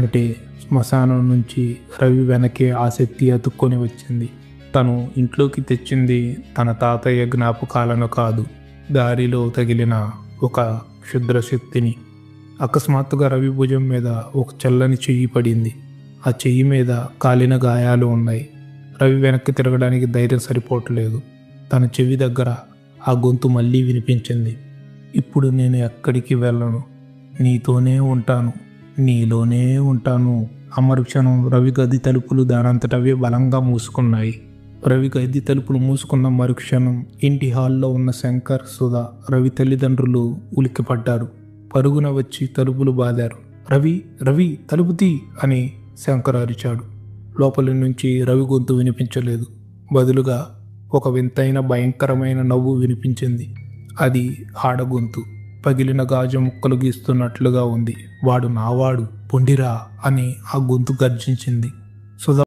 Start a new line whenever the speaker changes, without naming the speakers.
అంటే శ్మశానం నుంచి రవి వెనకే ఆ శక్తి అతుక్కొని వచ్చింది. తను ఇంట్లోకి తెచ్చింది తన తాతయ్య జ్ఞాపకాలను కాదు, దారిలో తగిలిన ఒక క్షుద్ర శక్తిని. అకస్మాత్తుగా రవి భుజం మీద ఒక చల్లని చెయ్యి పడింది. ఆ చెయ్యి మీద కాలిన గాయాలు ఉన్నాయి. రవి వెనక్కి తిరగడానికి ధైర్యం సరిపోవట్లేదు. తన చెవి దగ్గర ఆ గొంతు మళ్ళీ వినిపించింది. ఇప్పుడు నేను ఎక్కడికి వెళ్ళను, నీతోనే ఉంటాను, నీలోనే ఉంటాను. ఆ మరుక్షణం రవి గది తలుపులు దానంతటవే బలంగా మూసుకున్నాయి. రవి గది తలుపులు మూసుకున్న మరుక్షణం ఇంటి హాల్లో ఉన్న శంకర్, సుధా, రవి తల్లిదండ్రులు ఉలిక్కిపడ్డారు. పరుగున వచ్చి తలుపులు బాదారు. రవి, రవి, తలుపు తీ అని శంకర్ అరిచాడు. లోపలి నుంచి రవి గొంతు వినిపించలేదు. బదులుగా ఒక వింతైన భయంకరమైన నవ్వు వినిపించింది. అది ఆడగొంతు. పగిలిన గాజు ముక్కలు గీస్తున్నట్లుగా ఉంది. వాడు నావాడు, పొండిరా అని ఆ గొంతు గర్జించింది. సుధా